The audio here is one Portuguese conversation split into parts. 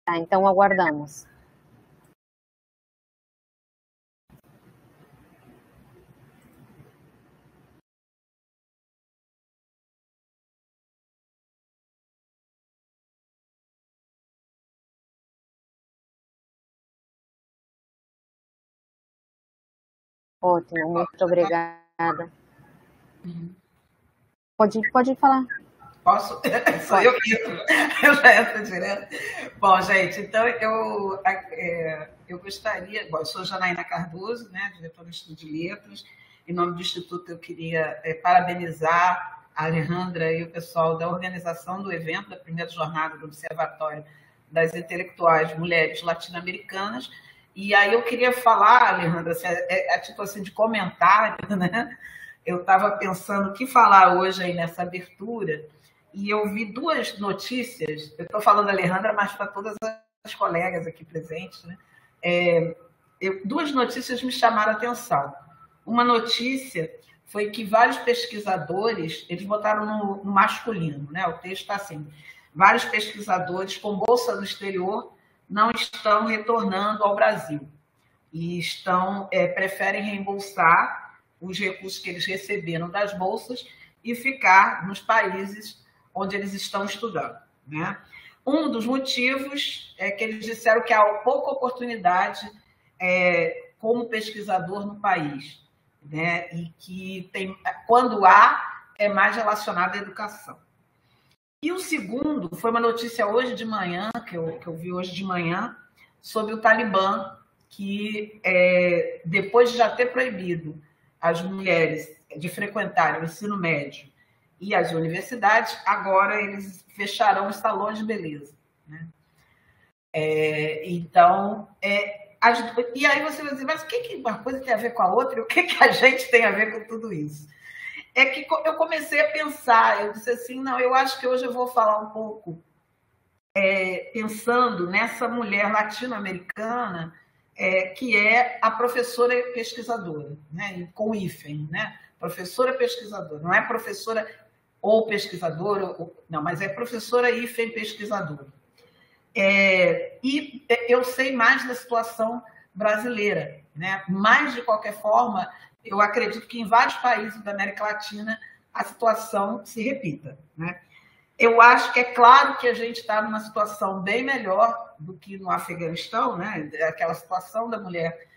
Tá, então aguardamos. Ótimo, muito obrigada. Pode falar. Posso? Sou eu que entro. Eu já entro direto. Bom, gente, então eu gostaria. Bom, eu sou Janaína Cardoso, né, diretora do Instituto de Letras. Em nome do Instituto, eu queria parabenizar a Alejandra e o pessoal da organização do evento, da primeira jornada do Observatório das Intelectuais Mulheres Latino-Americanas. E aí eu queria falar, Alejandra, assim, a título assim, de comentário, né? Eu estava pensando o que falar hoje aí nessa abertura, e eu vi duas notícias. Eu estou falando, Alejandra, mas para todas as colegas aqui presentes, né? Duas notícias me chamaram a atenção. Uma notícia foi que vários pesquisadores, eles botaram no masculino, né? O texto está assim: vários pesquisadores com bolsa no exterior não estão retornando ao Brasil e preferem reembolsar os recursos que eles receberam das bolsas e ficar nos países onde eles estão estudando, né? Um dos motivos é que eles disseram que há pouca oportunidade como pesquisador no país, né? E que quando há, é mais relacionado à educação. E o segundo foi uma notícia hoje de manhã, que eu vi hoje de manhã, sobre o Talibã, que depois de já ter proibido as mulheres de frequentarem o ensino médio e as universidades, agora eles fecharão os salões de beleza, né? E aí você vai dizer, mas o que uma coisa tem a ver com a outra? E o que a gente tem a ver com tudo isso? É que eu comecei a pensar, eu disse assim, não, eu acho que hoje eu vou falar um pouco pensando nessa mulher latino-americana que é a professora pesquisadora, né? Com o hífen, né? Professora pesquisadora, não é professora ou pesquisadora, não, mas é professora hífen pesquisadora. E eu sei mais da situação brasileira, né? Mas, de qualquer forma, eu acredito que em vários países da América Latina a situação se repita, né? Eu acho que é claro que a gente está numa situação bem melhor do que no Afeganistão, né? Aquela situação da mulher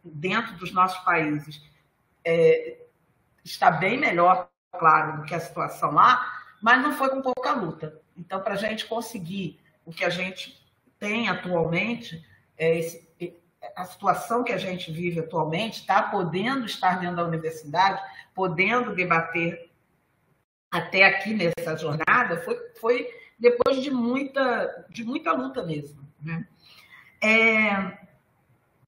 dentro dos nossos países está bem melhor, claro, do que a situação lá, mas não foi com pouca luta. Então, para a gente conseguir o que a gente tem atualmente, a situação que a gente vive atualmente, está podendo estar dentro da universidade, podendo debater até aqui nessa jornada, foi depois de muita luta mesmo, né?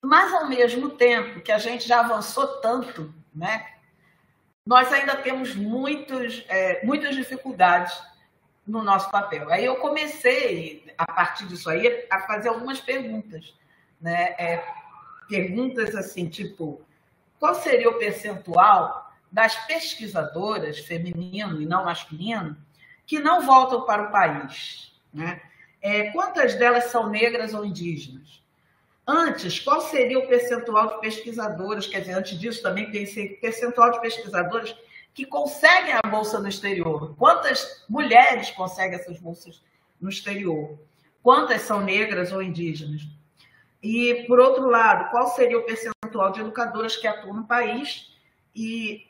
Mas, ao mesmo tempo que a gente já avançou tanto, né, nós ainda temos muitas dificuldades no nosso papel. Aí eu comecei, a partir disso aí, a fazer algumas perguntas, né? Perguntas assim, tipo, qual seria o percentual das pesquisadoras, feminino e não masculino, que não voltam para o país, né? Quantas delas são negras ou indígenas? Antes, qual seria o percentual de pesquisadoras? Quer dizer, antes disso também tem esse percentual de pesquisadoras que conseguem a bolsa no exterior. Quantas mulheres conseguem essas bolsas no exterior? Quantas são negras ou indígenas? E, por outro lado, qual seria o percentual de educadoras que atuam no país? E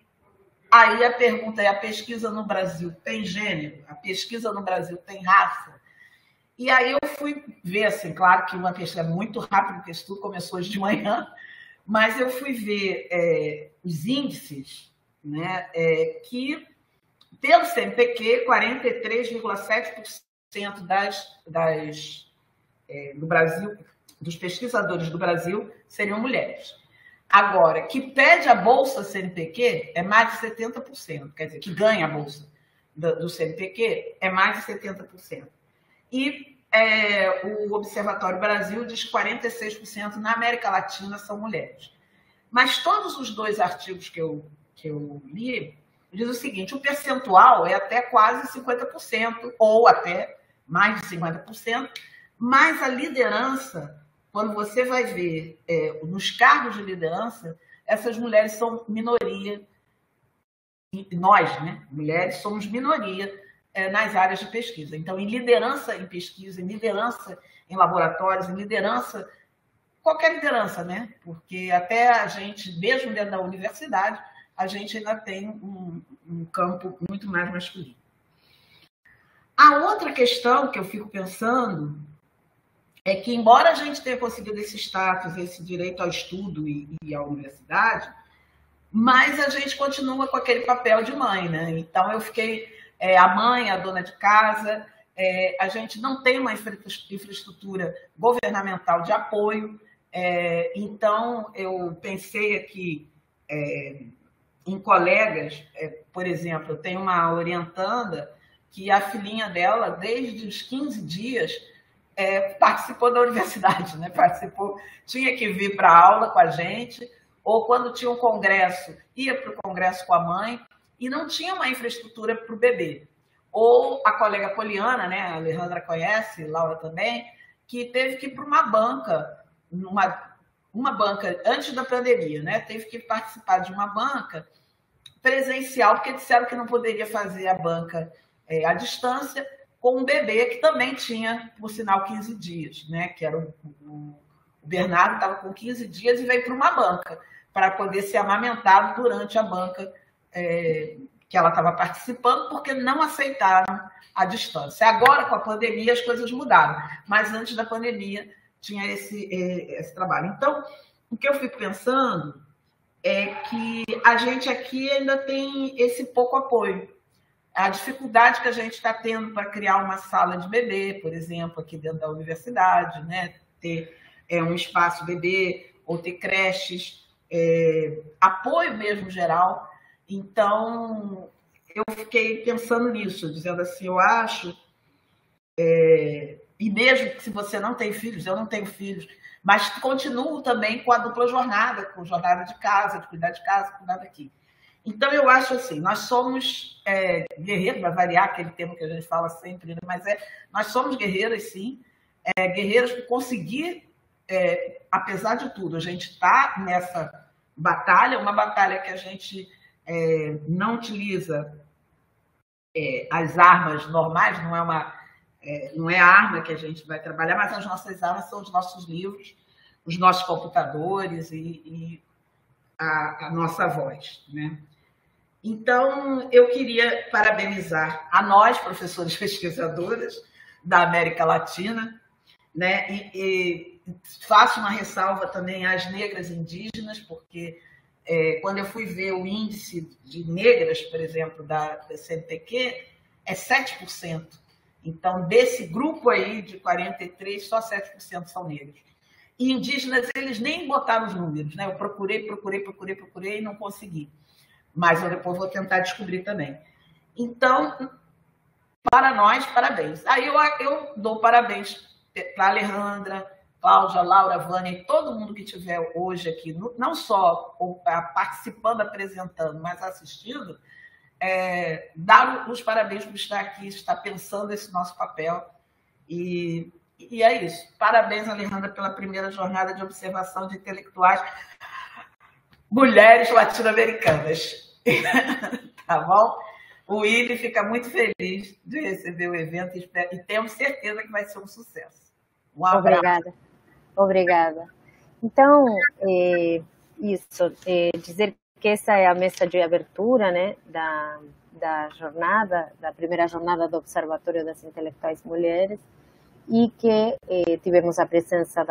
aí a pergunta é, a pesquisa no Brasil tem gênero? A pesquisa no Brasil tem raça? E aí eu fui ver, assim, claro que uma pesquisa muito rápida, porque isso tudo começou hoje de manhã, mas eu fui ver os índices, né, que, pelo CNPq, 43,7% do Brasil, dos pesquisadores do Brasil seriam mulheres. Agora, que pede a bolsa CNPq é mais de 70%, quer dizer, que ganha a bolsa do CNPq é mais de 70%. E o Observatório Brasil diz que 46% na América Latina são mulheres. Mas todos os dois artigos que eu li diz o seguinte: o percentual é até quase 50%, ou até mais de 50%, Mas a liderança, quando você vai ver nos cargos de liderança, essas mulheres são minoria, e nós, né, mulheres, somos minoria nas áreas de pesquisa. Então, em liderança em pesquisa, em liderança em laboratórios, em liderança, qualquer liderança, né? Porque até a gente, mesmo dentro da universidade, a gente ainda tem um campo muito mais masculino. A outra questão que eu fico pensando é que, embora a gente tenha conseguido esse status, esse direito ao estudo e à universidade, mas a gente continua com aquele papel de mãe, né? Então, eu fiquei a mãe, a dona de casa, a gente não tem uma infraestrutura governamental de apoio, então eu pensei aqui em colegas, por exemplo, eu tenho uma orientanda que a filhinha dela, desde os 15 dias, participou da universidade, né? Tinha que vir para a aula com a gente, ou quando tinha um congresso, ia para o congresso com a mãe, e não tinha uma infraestrutura para o bebê. Ou a colega Poliana, né? A Alejandra conhece, Laura também, que teve que ir para uma banca, uma banca antes da pandemia, né? Teve que participar de uma banca presencial, porque disseram que não poderia fazer a banca à distância, com um bebê que também tinha, por sinal, 15 dias, né? Que era o Bernardo, estava com 15 dias e veio para uma banca, para poder ser amamentado durante a banca que ela estava participando, porque não aceitaram a distância. Agora, com a pandemia, as coisas mudaram, mas antes da pandemia tinha esse trabalho. Então, o que eu fico pensando é que a gente aqui ainda tem esse pouco apoio. A dificuldade que a gente está tendo para criar uma sala de bebê, por exemplo, aqui dentro da universidade, né? Ter um espaço bebê, ou ter creches, apoio mesmo geral. Então, eu fiquei pensando nisso, dizendo assim, eu acho, e mesmo se você não tem filhos, eu não tenho filhos, mas continuo também com a dupla jornada, com jornada de casa, de cuidar de casa, cuidar daqui. Então, eu acho assim, nós somos guerreiros, vai variar aquele termo que a gente fala sempre, né? Mas nós somos guerreiras, sim, guerreiras por conseguir, apesar de tudo, a gente está nessa batalha, uma batalha que a gente não utiliza as armas normais, não é a arma que a gente vai trabalhar, mas as nossas armas são os nossos livros, os nossos computadores e a nossa voz, né? Então, eu queria parabenizar a nós, professores pesquisadoras da América Latina, né? E faço uma ressalva também às negras indígenas, porque quando eu fui ver o índice de negras, por exemplo, da CNPq, é 7%. Então, desse grupo aí de 43, só 7% são negros. E indígenas, eles nem botaram os números, né? Eu procurei e não consegui. Mas eu depois vou tentar descobrir também. Então, para nós, parabéns. Aí eu dou parabéns para a Alejandra, Cláudia, Laura, Vânia e todo mundo que estiver hoje aqui, não só participando, apresentando, mas assistindo, dar os parabéns por estar aqui, estar pensando esse nosso papel. E é isso. Parabéns, Alejandra, pela primeira jornada de observação de intelectuais mulheres latino-americanas. Tá bom? O Willi fica muito feliz de receber o evento e temos certeza que vai ser um sucesso. Um abraço. Obrigada. Então, isso, dizer que essa é a mesa de abertura, né, da jornada, da primeira jornada do Observatório das Intelectuais Mulheres, e que tivemos a presença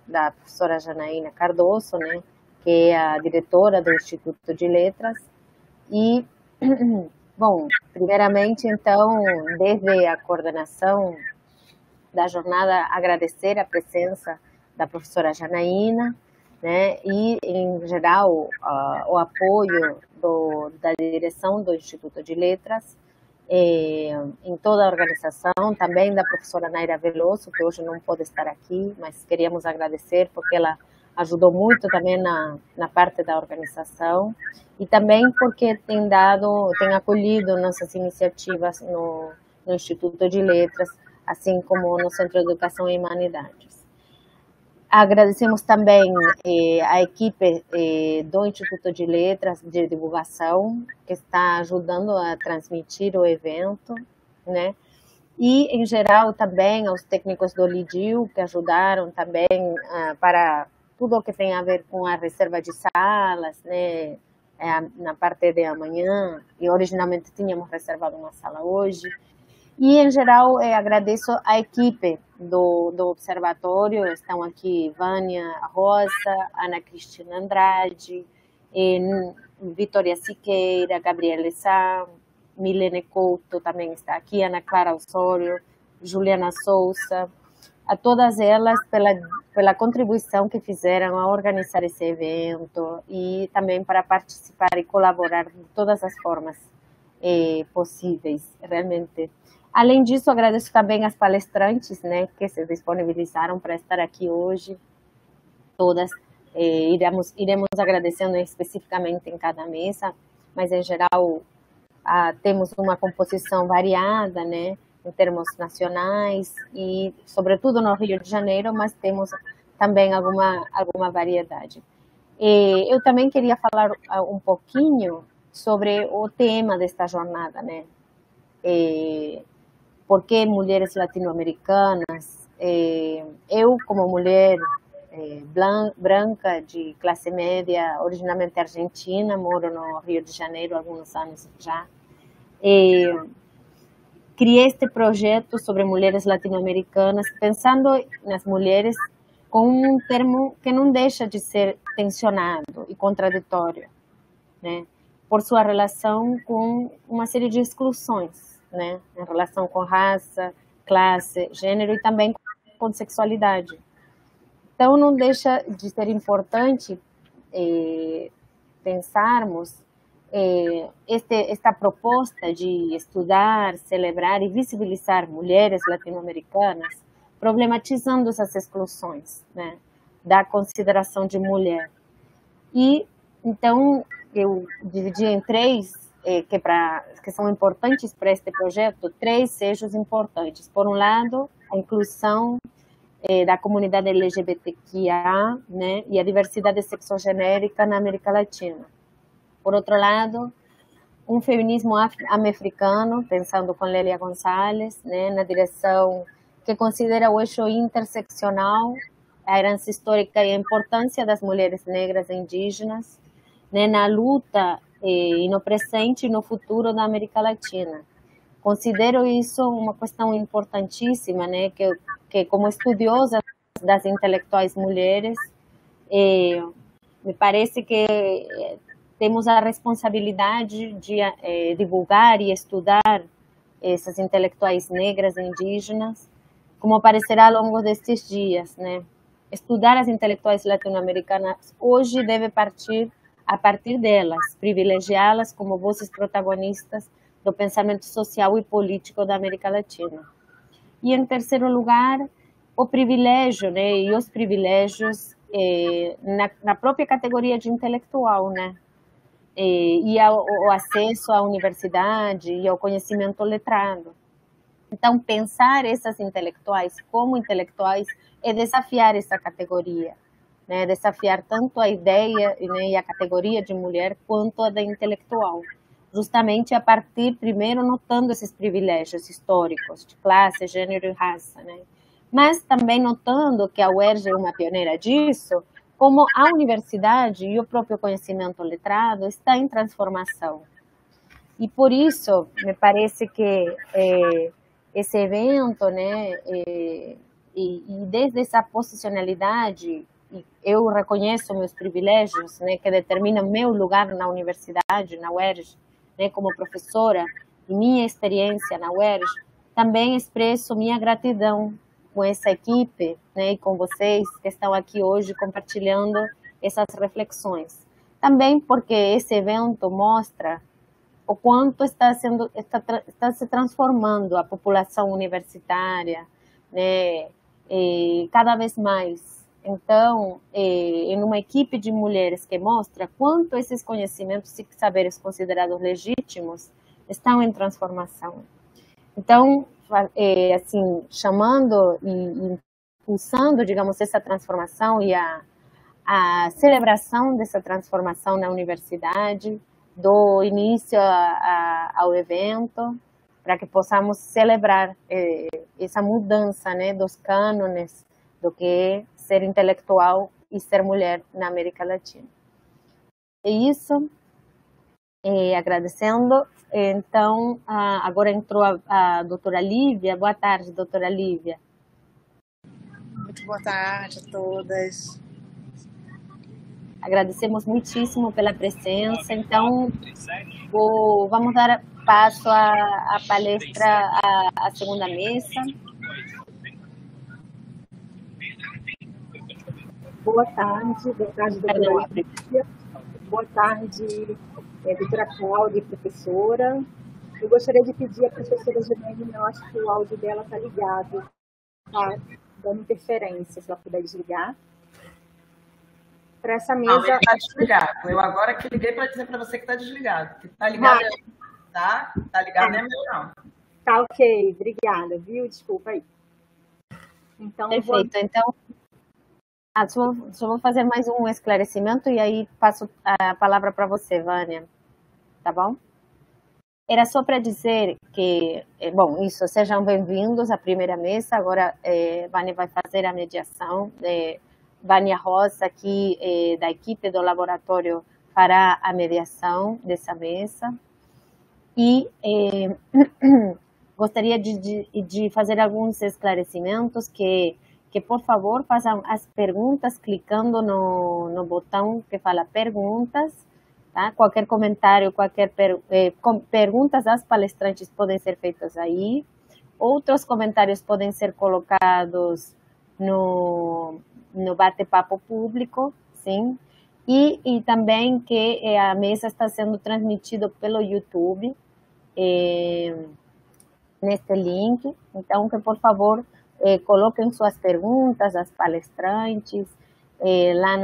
da professora Janaína Cardoso, né, que é a diretora do Instituto de Letras. E, bom, primeiramente, então, desde a coordenação da jornada, agradecer a presença da professora Janaína, né, e, em geral, o apoio da direção do Instituto de Letras, em toda a organização, também da professora Naira Veloso, que hoje não pode estar aqui, mas queríamos agradecer porque ela ajudou muito também na parte da organização e também porque tem acolhido nossas iniciativas no Instituto de Letras, assim como no Centro de Educação e Humanidades. Agradecemos também a equipe do Instituto de Letras de Divulgação, que está ajudando a transmitir o evento, né? E, em geral, também aos técnicos do LIDIU, que ajudaram também para tudo o que tem a ver com a reserva de salas, né? Na parte de amanhã, e originalmente tínhamos reservado uma sala hoje. E, em geral, agradeço a equipe do Observatório, estão aqui Vânia Rosa, Ana Cristina Andrade, Vitória Siqueira, Gabriela Sá, Milene Couto também está aqui, Ana Clara Osório, Juliana Souza, a todas elas pela contribuição que fizeram a organizar esse evento e também para participar e colaborar de todas as formas possíveis, realmente. Além disso, agradeço também as palestrantes, né, que se disponibilizaram para estar aqui hoje, todas. Iremos agradecendo especificamente em cada mesa, mas em geral temos uma composição variada, né, em termos nacionais e, sobretudo, no Rio de Janeiro, mas temos também alguma variedade. Eu também queria falar um pouquinho sobre o tema desta jornada, né? Por que mulheres latino-americanas? Eu, como mulher branca, de classe média, originalmente argentina, moro no Rio de Janeiro há alguns anos já, criei este projeto sobre mulheres latino-americanas, pensando nas mulheres com um termo que não deixa de ser tensionado e contraditório, né? Por sua relação com uma série de exclusões, né? Em relação com raça, classe, gênero e também com sexualidade. Então, não deixa de ser importante pensarmos esta proposta de estudar, celebrar e visibilizar mulheres latino-americanas, problematizando essas exclusões, né, da consideração de mulher. E, então, eu dividi em três, que são importantes para este projeto, três eixos importantes. Por um lado, a inclusão da comunidade LGBTQIA, né, e a diversidade sexogenérica na América Latina. Por outro lado, um feminismo afro-americano, pensando com Lélia Gonçalves, né, na direção que considera o eixo interseccional, a herança histórica e a importância das mulheres negras e indígenas, né, na luta e no presente e no futuro da América Latina. Considero isso uma questão importantíssima, né, que como estudiosa das intelectuais mulheres, me parece que temos a responsabilidade de divulgar e estudar essas intelectuais negras e indígenas, como aparecerá ao longo destes dias, né? Estudar as intelectuais latino-americanas hoje deve partir a partir delas, privilegiá-las como vozes protagonistas do pensamento social e político da América Latina. E, em terceiro lugar, o privilégio, né, e os privilégios na própria categoria de intelectual, né, e o acesso à universidade e ao conhecimento letrado. Então, pensar essas intelectuais como intelectuais é desafiar essa categoria, né, desafiar tanto a ideia, né, e a categoria de mulher quanto a da intelectual, justamente a partir, primeiro, notando esses privilégios históricos de classe, gênero e raça, né? Mas também notando que a UERJ é uma pioneira disso, como a universidade e o próprio conhecimento letrado está em transformação. E por isso, me parece que esse evento, né, e desde essa posicionalidade, eu reconheço meus privilégios, né, que determinam meu lugar na universidade, na UERJ, né, como professora, e minha experiência na UERJ, também expresso minha gratidão com essa equipe, né, e com vocês que estão aqui hoje compartilhando essas reflexões. Também porque esse evento mostra o quanto está se transformando a população universitária, né, cada vez mais. Então, em uma equipe de mulheres que mostra quanto esses conhecimentos e saberes considerados legítimos estão em transformação. Então, assim, chamando e impulsando, digamos, essa transformação e a celebração dessa transformação na universidade, do início ao evento, para que possamos celebrar essa mudança, né, dos cânones do que é ser intelectual e ser mulher na América Latina. É isso, agradecendo. Então, agora entrou a doutora Lívia. Boa tarde, doutora Lívia. Muito boa tarde a todas. Agradecemos muitíssimo pela presença. Então, vamos dar passo à palestra, à segunda mesa. Boa tarde, doutora Lívia. Boa tarde, doutora Cláudia, professora. Eu gostaria de pedir à professora Janaína, eu acho que o áudio dela está ligado, tá dando interferência, se ela puder desligar. Para essa mesa... Não, ele está desligado. Eu agora que liguei para dizer para você que está desligado. Que está ligado, tá ligado, não é meu, não. Tá ok, obrigada, viu? Desculpa aí. Então, perfeito, então... só vou fazer mais um esclarecimento e aí passo a palavra para você, Vânia. Tá bom? Era só para dizer que, bom, isso, sejam bem-vindos à primeira mesa. Agora, Vânia vai fazer a mediação. Vânia Rosa, aqui da equipe do laboratório, fará a mediação dessa mesa. E gostaria de fazer alguns esclarecimentos que, por favor, façam as perguntas clicando no botão que fala perguntas. Tá? Qualquer comentário, perguntas às palestrantes podem ser feitas aí. Outros comentários podem ser colocados no bate-papo público, sim. E também que a mesa está sendo transmitida pelo YouTube, neste link. Então, que por favor coloquem suas perguntas às palestrantes lá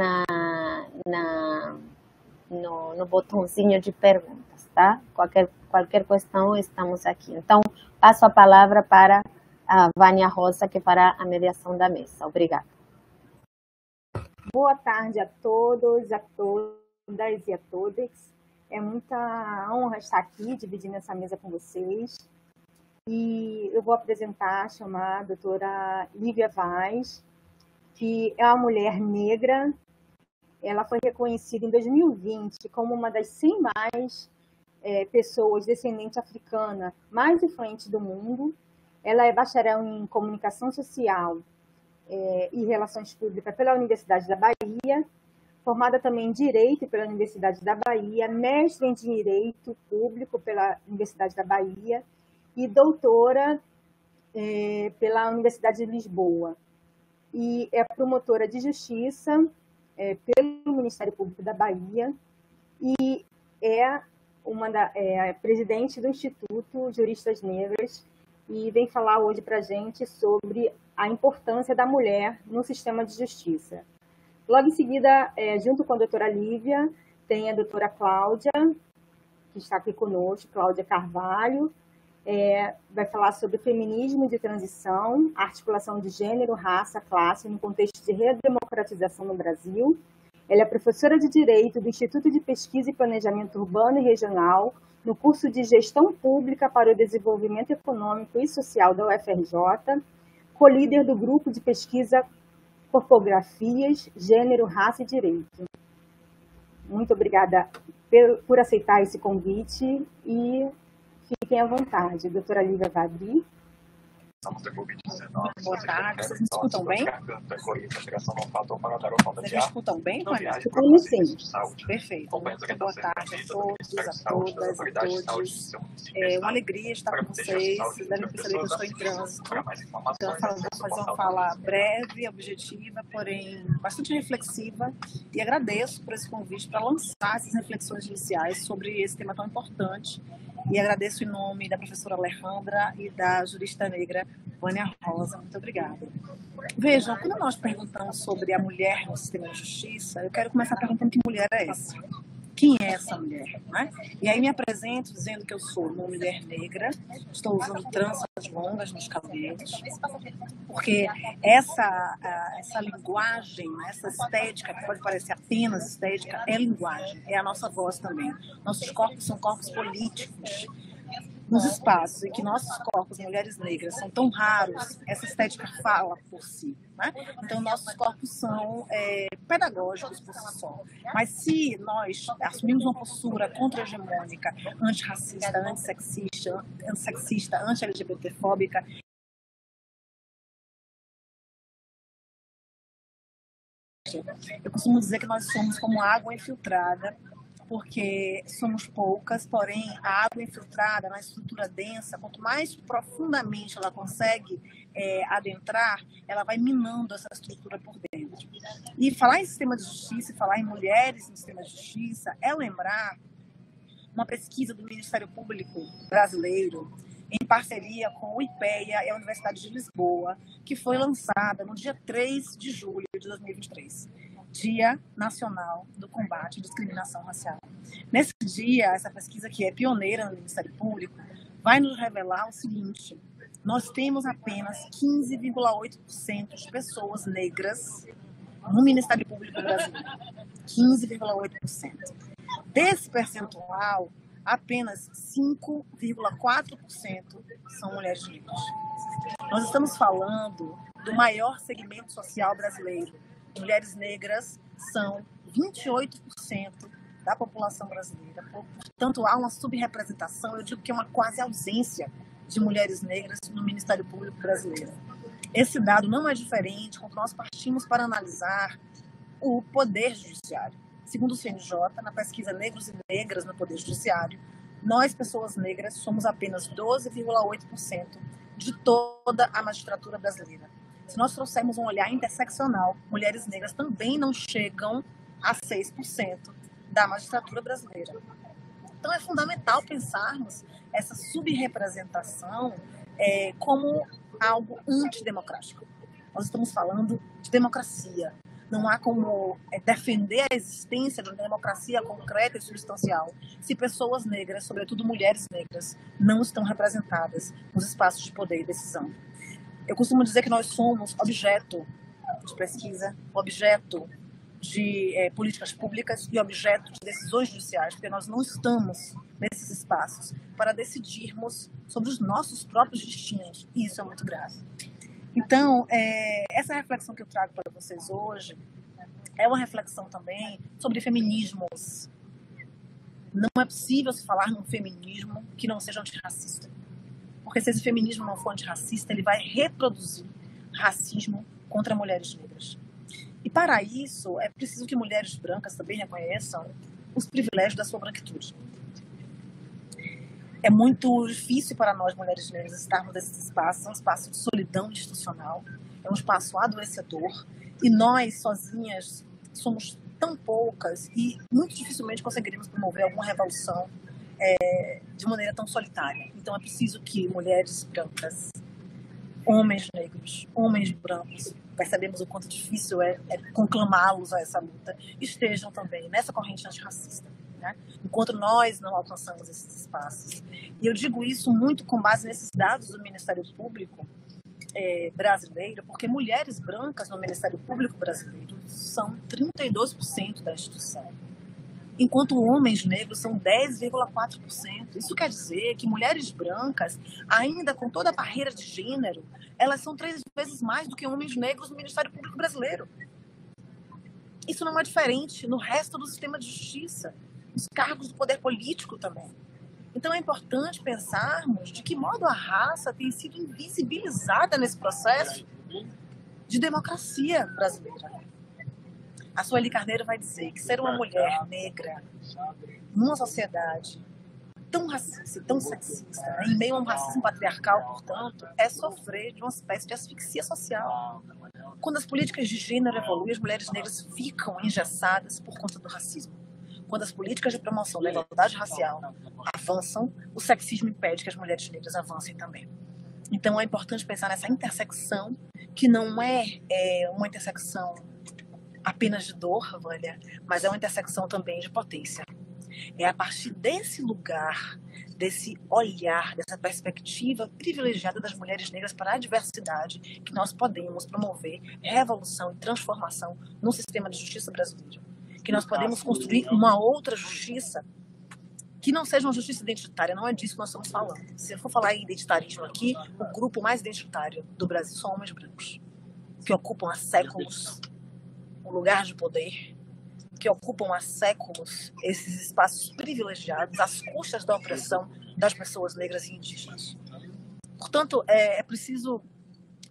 no botãozinho de perguntas, tá? Qualquer questão, estamos aqui. Então, passo a palavra para a Vânia Rosa, que fará a mediação da mesa. Obrigada. Boa tarde a todos, a todas e a todos. É muita honra estar aqui, dividindo essa mesa com vocês. E eu vou apresentar, chamar a doutora Lívia Vaz, que é uma mulher negra. Ela foi reconhecida em 2020 como uma das 100 mais pessoas descendentes africanas mais influentes do mundo. Ela é bacharel em comunicação social e relações públicas pela Universidade da Bahia, formada também em Direito pela Universidade da Bahia, mestre em Direito Público pela Universidade da Bahia e doutora pela Universidade de Lisboa. E é promotora de justiça pelo Ministério Público da Bahia e é presidente do Instituto Juristas Negras e vem falar hoje para a gente sobre a importância da mulher no sistema de justiça. Logo em seguida, junto com a doutora Lívia, tem a doutora Cláudia, que está aqui conosco, Cláudia Carvalho, vai falar sobre feminismo de transição, articulação de gênero, raça, classe no contexto de redemocratização no Brasil. Ela é professora de Direito do Instituto de Pesquisa e Planejamento Urbano e Regional, no curso de Gestão Pública para o Desenvolvimento Econômico e Social da UFRJ, co-líder do grupo de pesquisa Corpografias, Gênero, Raça e Direito. Muito obrigada por aceitar esse convite e fiquem à vontade. Doutora Lívia vai abrir. Boa tarde, vocês me escutam bem? Vocês me escutam bem, Vânia? Escutamos sim. Perfeito. Muito boa tarde a todos, a todas, a todos. É uma alegria estar com vocês. Vocês devem perceber que eu estou em trânsito. Então, vou fazer uma fala breve, objetiva, porém bastante reflexiva. E agradeço por esse convite para lançar essas reflexões iniciais sobre esse tema tão importante. E agradeço em nome da professora Alejandra e da jurista negra Vânia Rosa. Muito obrigada. Vejam, quando nós perguntamos sobre a mulher no sistema de justiça, eu quero começar perguntando que mulher é essa. quem é essa mulher, né? E aí me apresento dizendo que eu sou uma mulher negra, estou usando tranças longas nos cabelos, porque essa linguagem, essa estética, que pode parecer apenas estética, é linguagem, é a nossa voz também. Nossos corpos são corpos políticos. Nos espaços em que nossos corpos, mulheres negras, são tão raros, essa estética fala por si, né? Então, nossos corpos são pedagógicos por si só. Mas se nós assumimos uma postura contra-hegemônica, antirracista, antissexista, anti-LGBTfóbica, eu costumo dizer que nós somos como água infiltrada, porque somos poucas, porém a água infiltrada na estrutura densa, quanto mais profundamente ela consegue adentrar, ela vai minando essa estrutura por dentro. E falar em sistema de justiça, falar em mulheres no sistema de justiça, é lembrar uma pesquisa do Ministério Público brasileiro, em parceria com o IPEA e a Universidade de Lisboa, que foi lançada no dia 3 de julho de 2023. Dia Nacional do Combate à Discriminação Racial. Nesse dia, essa pesquisa, que é pioneira no Ministério Público, vai nos revelar o seguinte: nós temos apenas 15,8% de pessoas negras no Ministério Público brasileiro. 15,8%. Desse percentual, apenas 5,4% são mulheres negras. Nós estamos falando do maior segmento social brasileiro. Mulheres negras são 28% da população brasileira. Portanto, há uma subrepresentação, eu digo que é uma quase ausência de mulheres negras no Ministério Público brasileiro. Esse dado não é diferente quando nós partimos para analisar o Poder Judiciário. Segundo o CNJ, na pesquisa Negros e Negras no Poder Judiciário, nós, pessoas negras, somos apenas 12,8% de toda a magistratura brasileira. Se nós trouxermos um olhar interseccional, mulheres negras também não chegam a 6% da magistratura brasileira. Então é fundamental pensarmos essa subrepresentação como algo antidemocrático. Nós estamos falando de democracia. Não há como defender a existência de uma democracia concreta e substancial se pessoas negras, sobretudo mulheres negras, não estão representadas nos espaços de poder e decisão. Eu costumo dizer que nós somos objeto de pesquisa, objeto de políticas públicas e objeto de decisões judiciais, porque nós não estamos nesses espaços para decidirmos sobre os nossos próprios destinos, e isso é muito grave. Então, essa reflexão que eu trago para vocês hoje é uma reflexão também sobre feminismos. Não é possível se falar num feminismo que não seja antirracista. Porque se esse feminismo não for antirracista, ele vai reproduzir racismo contra mulheres negras. E para isso, é preciso que mulheres brancas também reconheçam os privilégios da sua branquitude. É muito difícil para nós, mulheres negras, estarmos nesse espaço. É um espaço de solidão institucional, é um espaço adoecedor, e nós, sozinhas, somos tão poucas e muito dificilmente conseguiremos promover alguma revolução de maneira tão solitária. Então é preciso que mulheres brancas, homens negros, homens brancos, percebemos o quanto difícil é conclamá-los a essa luta, estejam também nessa corrente antirracista, né? Enquanto nós não alcançamos esses espaços. E eu digo isso muito com base nesses dados do Ministério Público brasileiro, porque mulheres brancas no Ministério Público brasileiro são 32% da instituição, enquanto homens negros são 10,4%. Isso quer dizer que mulheres brancas, ainda com toda a barreira de gênero, elas são 3 vezes mais do que homens negros no Ministério Público brasileiro. Isso não é diferente no resto do sistema de justiça, nos cargos do poder político também. Então é importante pensarmos de que modo a raça tem sido invisibilizada nesse processo de democracia brasileira. A Sueli Carneiro vai dizer que ser uma mulher negra numa sociedade tão racista, tão sexista, em meio a um racismo patriarcal, portanto, é sofrer de uma espécie de asfixia social. Quando as políticas de gênero evoluem, as mulheres negras ficam engessadas por conta do racismo. Quando as políticas de promoção da igualdade racial avançam, o sexismo impede que as mulheres negras avancem também. Então é importante pensar nessa intersecção, que não é uma intersecção apenas de dor, Vânia, mas é uma intersecção também de potência. É a partir desse lugar, desse olhar, dessa perspectiva privilegiada das mulheres negras para a diversidade, que nós podemos promover revolução e transformação no sistema de justiça brasileiro. Que nós podemos construir uma outra justiça que não seja uma justiça identitária. Não é disso que nós estamos falando. Se eu for falar em identitarismo aqui, o grupo mais identitário do Brasil são homens brancos, que ocupam há séculos um lugar de poder, que ocupam há séculos esses espaços privilegiados às custas da opressão das pessoas negras e indígenas. Portanto, é preciso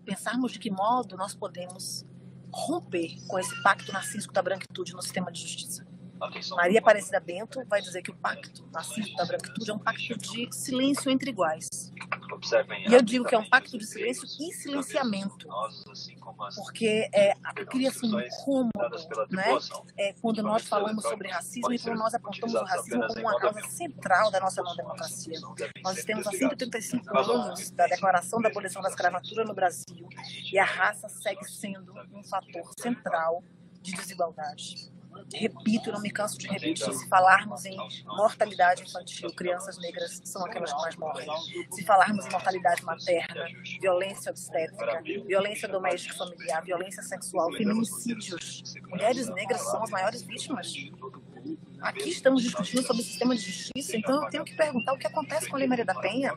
pensarmos de que modo nós podemos romper com esse pacto narcísico da branquitude no sistema de justiça. Maria Aparecida Bento vai dizer que o pacto narcísico da branquitude é um pacto de silêncio entre iguais. E eu digo que é um pacto de silêncio e silenciamento, porque cria-se um incômodo, né? Quando nós falamos sobre racismo e quando nós apontamos o racismo como uma causa central da nossa não democracia. Nós temos há 135 anos da Declaração da Abolição da Escravatura no Brasil e a raça segue sendo um fator central de desigualdade. Repito, não me canso de repetir, se falarmos em mortalidade infantil, crianças negras são aquelas que mais morrem. Se falarmos em mortalidade materna, violência obstétrica, violência doméstica familiar, violência sexual, feminicídios, mulheres negras são as maiores vítimas. Aqui estamos discutindo sobre o sistema de justiça, então eu tenho que perguntar o que acontece com a Lei Maria da Penha,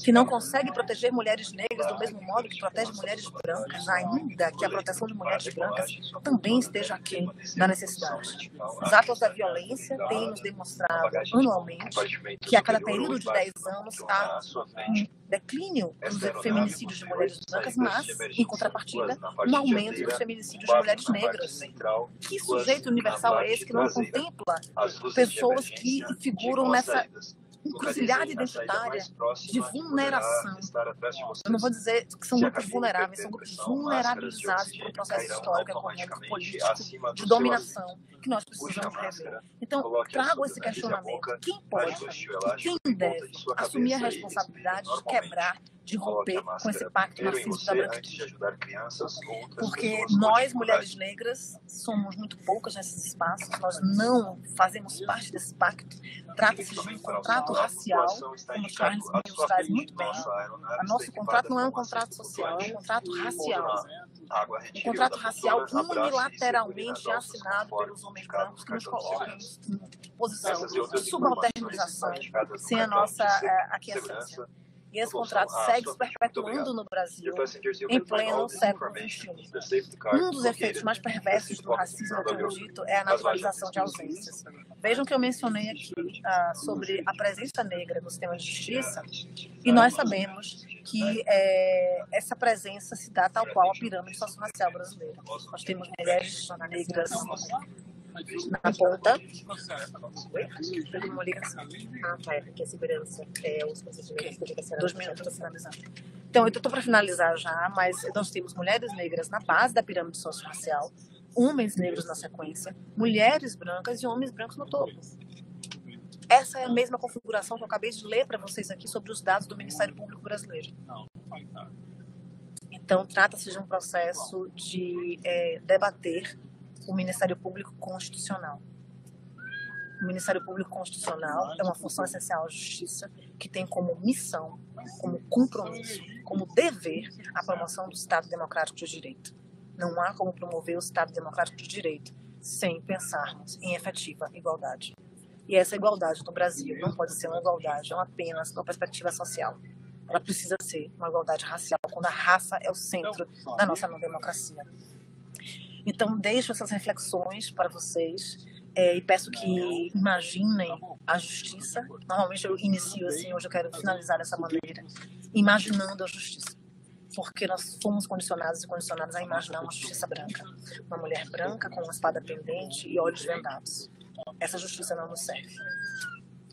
que não consegue proteger mulheres negras do mesmo modo que protege mulheres brancas, ainda que a proteção de mulheres brancas também esteja aquém da necessidade. Os atos da violência têm nos demonstrado anualmente que a cada período de 10 anos há um declínio dos feminicídios de mulheres brancas, mas, em contrapartida, um aumento dos feminicídios de mulheres negras. Que sujeito universal é esse que não contempla pessoas que figuram nessa encruzilhada identitária de vulneração? Eu não vou dizer que são grupos vulneráveis, são grupos vulnerabilizados por um processo histórico, econômico, político, de dominação, que nós precisamos rever. Então, trago esse questionamento. Quem pode e quem deve assumir a responsabilidade de quebrar, de romper com esse pacto narcísico da branquitude? Porque nós, mulheres negras, somos muito poucas nesses espaços, nós não fazemos parte desse pacto. Trata-se de um contrato racial, como Charles Mills traz muito bem. O nosso contrato não é um contrato social, é um contrato racial. Um contrato racial unilateralmente assinado pelos homens brancos que nos colocam em posição de subalternização sem a nossa aquiescência. E esse contrato segue se perpetuando no Brasil em pleno século XXI. Um dos efeitos mais perversos do racismo, eu tenho dito, é a naturalização de ausências. Vejam que eu mencionei aqui sobre a presença negra no sistema de justiça, e nós sabemos que essa presença se dá tal qual a pirâmide socioracial brasileira. Nós temos mulheres negras na ponta. Uma ligação. Porque a segurança os procedimentos de ligação. 2 minutos, estou finalizando. Então, eu estou para finalizar já, mas nós temos mulheres negras na base da pirâmide socioracial, homens negros na sequência, mulheres brancas e homens brancos no topo. Essa é a mesma configuração que eu acabei de ler para vocês aqui sobre os dados do Ministério Público Brasileiro. Então, trata-se de um processo de debater o Ministério Público Constitucional. O Ministério Público Constitucional é uma função essencial à justiça que tem como missão, como compromisso, como dever a promoção do Estado Democrático de Direito. Não há como promover o Estado Democrático de Direito sem pensarmos em efetiva igualdade. E essa igualdade no Brasil não pode ser uma igualdade apenas uma perspectiva social. Ela precisa ser uma igualdade racial, quando a raça é o centro da nossa não democracia. Então, deixo essas reflexões para vocês e peço que imaginem a justiça. Normalmente eu inicio assim, hoje eu quero finalizar dessa maneira, imaginando a justiça. Porque nós fomos condicionados e condicionadas a imaginar uma justiça branca. Uma mulher branca com uma espada pendente e olhos vendados. Essa justiça não nos serve.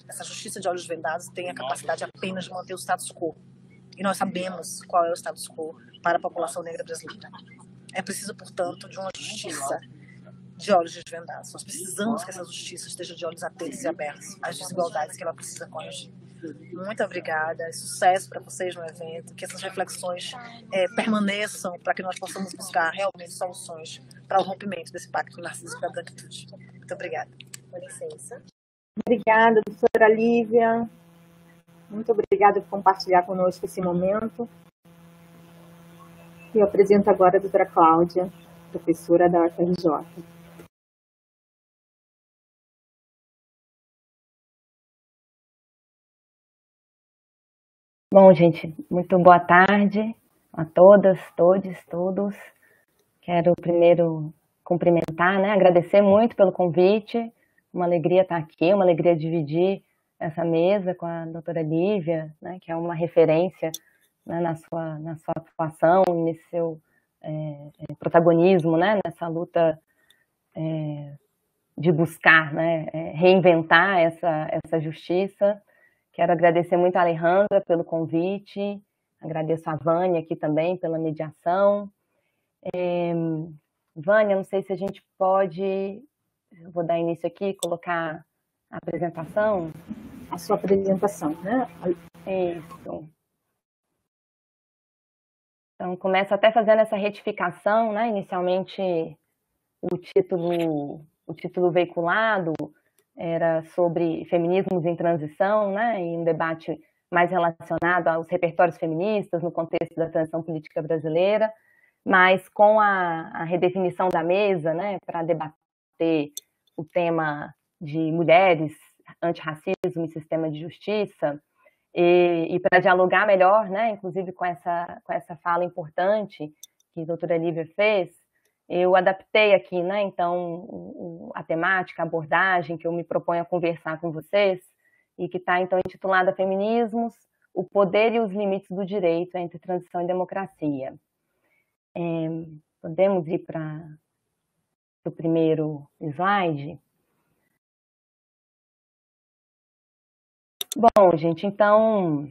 Essa justiça de olhos vendados tem a capacidade apenas de manter o status quo. E nós sabemos qual é o status quo para a população negra brasileira. É preciso, portanto, de uma justiça de olhos desvendados. Nós precisamos que essa justiça esteja de olhos atentos e abertos às desigualdades que ela precisa corrigir. Muito obrigada, sucesso para vocês no evento, que essas reflexões permaneçam para que nós possamos buscar realmente soluções para o rompimento desse pacto narcísico da branquitude. Muito obrigada. Com licença. Obrigada, doutora Lívia. Muito obrigada por compartilhar conosco esse momento. E eu apresento agora a doutora Cláudia, professora da UFRJ. Bom, gente, muito boa tarde a todas, todos. Quero primeiro cumprimentar, né, agradecer muito pelo convite, uma alegria estar aqui, uma alegria dividir essa mesa com a doutora Lívia, né, que é uma referência, né, na sua atuação, nesse seu protagonismo, né, nessa luta de buscar, né, reinventar essa justiça. Quero agradecer muito a Alejandra pelo convite, agradeço a Vânia aqui também pela mediação. Vânia, não sei se a gente pode, eu vou dar início aqui, colocar a apresentação. A sua apresentação, né? Isso. Então, começo até fazendo essa retificação, né? Inicialmente, o título veiculado era sobre feminismos em transição, né? E um debate mais relacionado aos repertórios feministas no contexto da transição política brasileira, mas com a redefinição da mesa, né? Para debater o tema de mulheres, antirracismo e sistema de justiça, e para dialogar melhor, né, inclusive com essa fala importante que a doutora Lívia fez, eu adaptei aqui, né, então, a temática, a abordagem que eu me proponho a conversar com vocês, e que está, então, intitulada Feminismos, o poder e os limites do direito entre transição e democracia. Podemos ir para o primeiro slide? Bom, gente, então,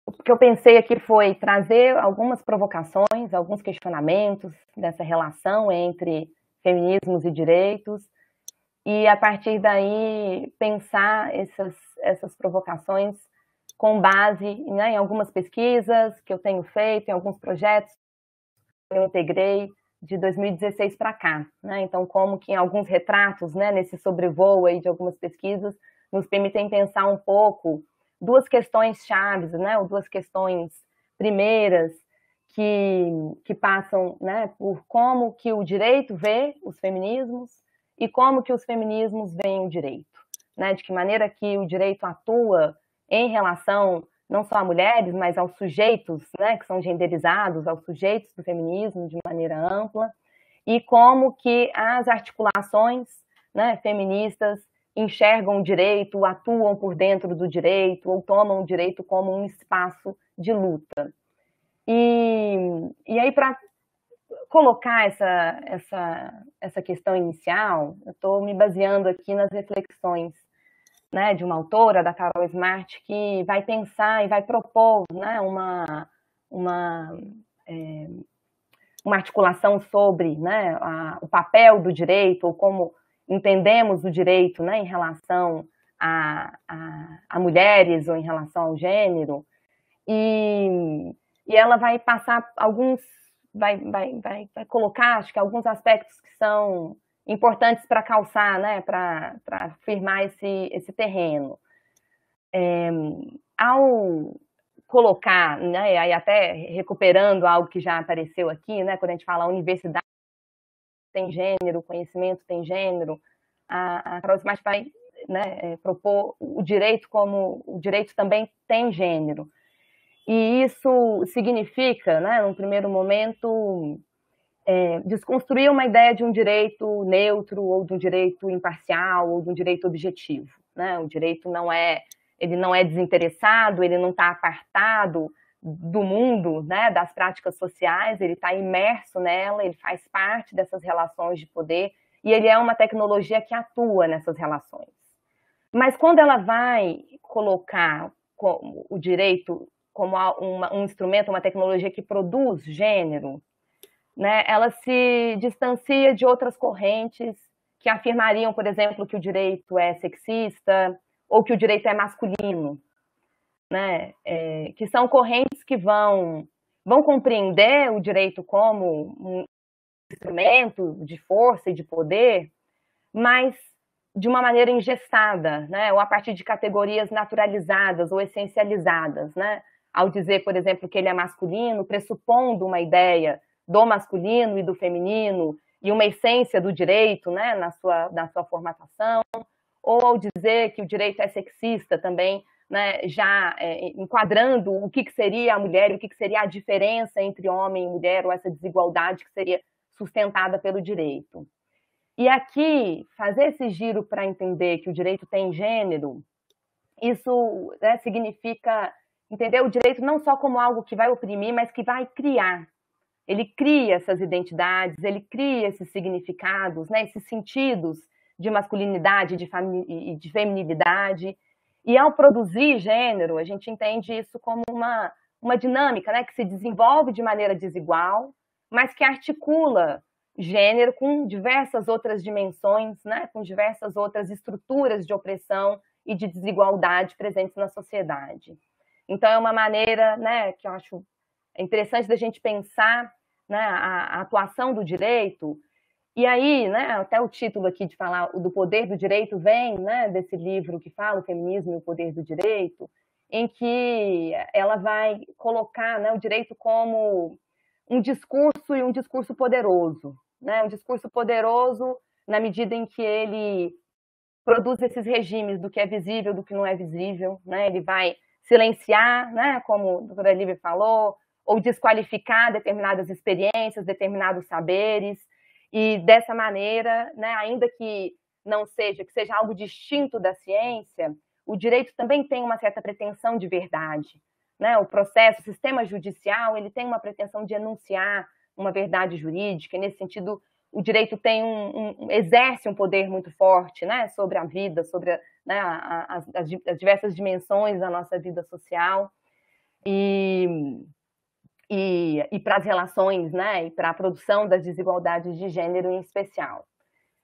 o que eu pensei aqui foi trazer algumas provocações, alguns questionamentos dessa relação entre feminismos e direitos, e a partir daí pensar essas provocações com base, né, em algumas pesquisas que eu tenho feito, em alguns projetos que eu integrei de 2016 para cá, né? Então, como que em alguns retratos, né, nesse sobrevoo aí de algumas pesquisas, nos permitem pensar um pouco duas questões chaves, né, ou duas questões primeiras que passam, né, por como que o direito vê os feminismos e como que os feminismos veem o direito, né? De que maneira que o direito atua em relação não só a mulheres, mas aos sujeitos, né, que são genderizados, aos sujeitos do feminismo de maneira ampla, e como que as articulações, né, feministas enxergam o direito, atuam por dentro do direito, ou tomam o direito como um espaço de luta. E aí, para colocar essa questão inicial, eu estou me baseando aqui nas reflexões, né, de uma autora, da Carol Smart, que vai pensar e vai propor, né, uma articulação sobre, né, o papel do direito, ou como entendemos o direito, né, em relação a mulheres ou em relação ao gênero, e ela vai passar vai colocar, acho que alguns aspectos que são importantes para calçar, né, para firmar esse terreno. Ao colocar, né, aí até recuperando algo que já apareceu aqui, né, quando a gente fala a universidade tem gênero, conhecimento tem gênero, a Carol Smart vai, né, propor o direito como o direito também tem gênero. E isso significa, né, num primeiro momento, desconstruir uma ideia de um direito neutro, ou de um direito imparcial, ou de um direito objetivo, né? O direito ele não é desinteressado, ele não está apartado do mundo, né, das práticas sociais, ele está imerso nela, ele faz parte dessas relações de poder, e ele é uma tecnologia que atua nessas relações. Mas quando ela vai colocar o direito como um instrumento, uma tecnologia que produz gênero, né, ela se distancia de outras correntes que afirmariam, por exemplo, que o direito é sexista ou que o direito é masculino, né, que são correntes que vão compreender o direito como um instrumento de força e de poder, mas de uma maneira engessada, né? Ou a partir de categorias naturalizadas ou essencializadas, né? Ao dizer, por exemplo, que ele é masculino, pressupondo uma ideia do masculino e do feminino e uma essência do direito, né, na sua formatação, ou ao dizer que o direito é sexista também, né, já enquadrando o que seria a mulher e o que seria a diferença entre homem e mulher, ou essa desigualdade que seria sustentada pelo direito. E aqui, fazer esse giro para entender que o direito tem gênero, isso, né, significa entender o direito não só como algo que vai oprimir, mas que vai criar. Ele cria essas identidades, ele cria esses significados, né, esses sentidos de masculinidade e de feminilidade. E ao produzir gênero, a gente entende isso como uma dinâmica, né, que se desenvolve de maneira desigual, mas que articula gênero com diversas outras dimensões, né, com diversas outras estruturas de opressão e de desigualdade presentes na sociedade. Então, é uma maneira, né, que eu acho interessante da gente pensar, né, a atuação do direito. E aí, né, até o título aqui de falar do poder do direito vem, né, desse livro que fala o feminismo e o poder do direito, em que ela vai colocar, né, o direito como um discurso e um discurso poderoso, né, um discurso poderoso na medida em que ele produz esses regimes do que é visível, do que não é visível, né, ele vai silenciar, né, como a doutora Lívia falou, ou desqualificar determinadas experiências, determinados saberes, e dessa maneira, né, ainda que não seja, que seja algo distinto da ciência, o direito também tem uma certa pretensão de verdade, né? O processo, o sistema judicial, ele tem uma pretensão de enunciar uma verdade jurídica, e nesse sentido, o direito tem exerce um poder muito forte, né, sobre a vida, sobre né, as diversas dimensões da nossa vida social, e para as relações, né, e para a produção das desigualdades de gênero em especial.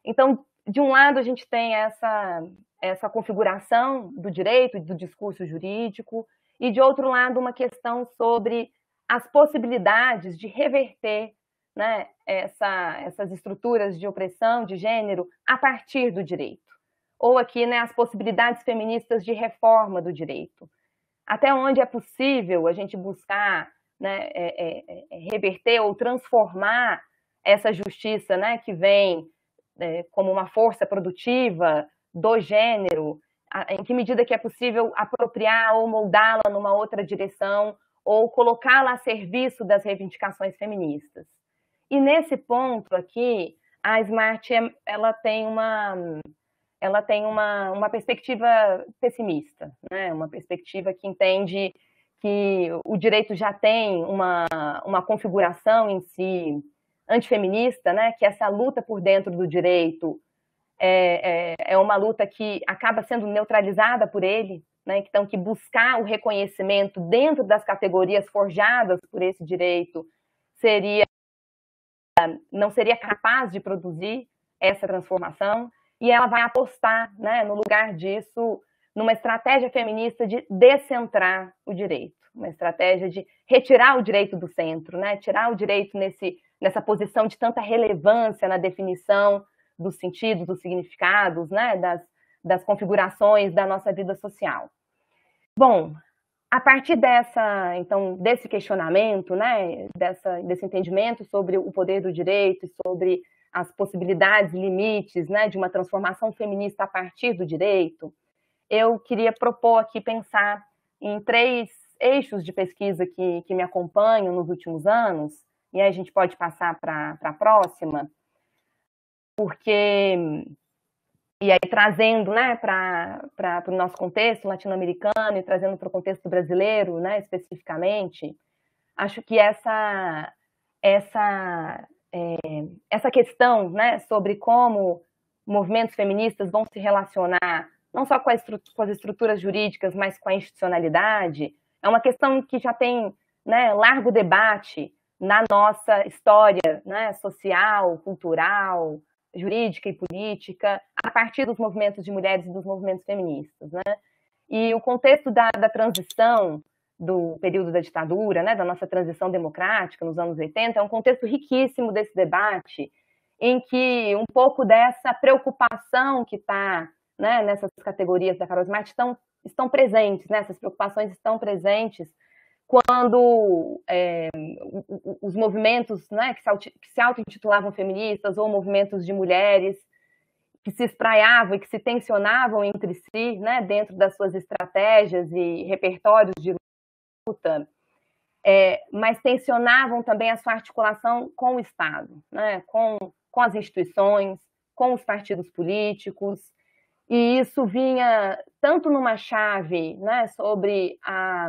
Então, de um lado, a gente tem essa configuração do direito, do discurso jurídico, e de outro lado, uma questão sobre as possibilidades de reverter, né, essas estruturas de opressão de gênero a partir do direito. Ou aqui, né, as possibilidades feministas de reforma do direito. Até onde é possível a gente buscar, né, reverter ou transformar essa justiça, né, que vem como uma força produtiva do gênero, em que medida que é possível apropriar ou moldá-la numa outra direção ou colocá-la a serviço das reivindicações feministas. E nesse ponto aqui, a Smart ela tem uma perspectiva pessimista, né? Uma perspectiva que entende que o direito já tem uma configuração em si antifeminista, né? Que essa luta por dentro do direito é uma luta que acaba sendo neutralizada por ele, né? Então, que buscar o reconhecimento dentro das categorias forjadas por esse direito não seria capaz de produzir essa transformação, e ela vai apostar, né, no lugar disso, numa estratégia feminista de descentrar o direito, uma estratégia de retirar o direito do centro, né, tirar o direito nessa posição de tanta relevância na definição dos sentidos, dos significados, né, das configurações da nossa vida social. Bom, a partir desse questionamento, né, desse entendimento sobre o poder do direito e sobre as possibilidades, limites, né, de uma transformação feminista a partir do direito, eu queria propor aqui pensar em 3 eixos de pesquisa que me acompanham nos últimos anos, e aí a gente pode passar para a próxima, e aí trazendo, né, para o nosso contexto latino-americano e trazendo para o contexto brasileiro, né, especificamente, acho que essa questão, né, sobre como movimentos feministas vão se relacionar não só com as estruturas jurídicas, mas com a institucionalidade, é uma questão que já tem, né, largo debate na nossa história, né, social, cultural, jurídica e política, a partir dos movimentos de mulheres e dos movimentos feministas, né? E o contexto da transição do período da ditadura, né, da nossa transição democrática nos anos 80, é um contexto riquíssimo desse debate, em que um pouco dessa preocupação que está, né, nessas categorias da Carol Smart estão presentes, né? Essas preocupações estão presentes quando os movimentos, né, que se auto-intitulavam feministas ou movimentos de mulheres que se espraiavam e que se tensionavam entre si, né, dentro das suas estratégias e repertórios de luta, mas tensionavam também a sua articulação com o Estado, né, com as instituições, com os partidos políticos, e isso vinha tanto numa chave, né, sobre a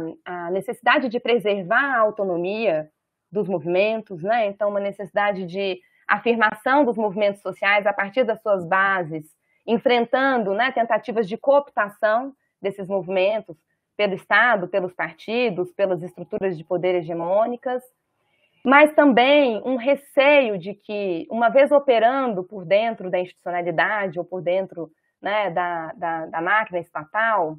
necessidade de preservar a autonomia dos movimentos, né, então uma necessidade de afirmação dos movimentos sociais a partir das suas bases, enfrentando, né, tentativas de cooptação desses movimentos pelo Estado, pelos partidos, pelas estruturas de poder hegemônicas, mas também um receio de que, uma vez operando por dentro da institucionalidade ou por dentro, né, da máquina estatal,